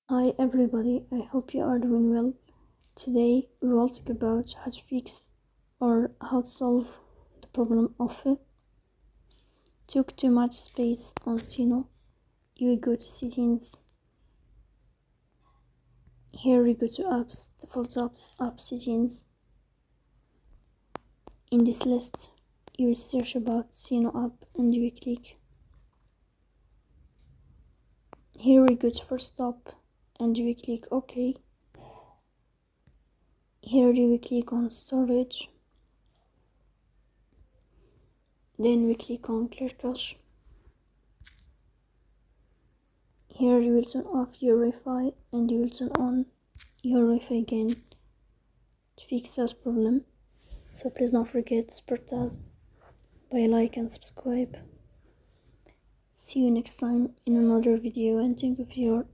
Hi everybody, I hope you are doing well. Today we will talk about how to fix or how to solve the problem of took too much space on Suno. You will go to settings. Here we go to apps, default apps, app settings. In this list you will search about Suno app and you will click. Here we go to first stop and you will click OK. Here you will click on storage. Then we click on clear cache. Here you will turn off your Wi-Fi and you will turn on your Wi-Fi again to fix that problem. So please don't forget to support us by like and subscribe. See you next time in another video and thank you for your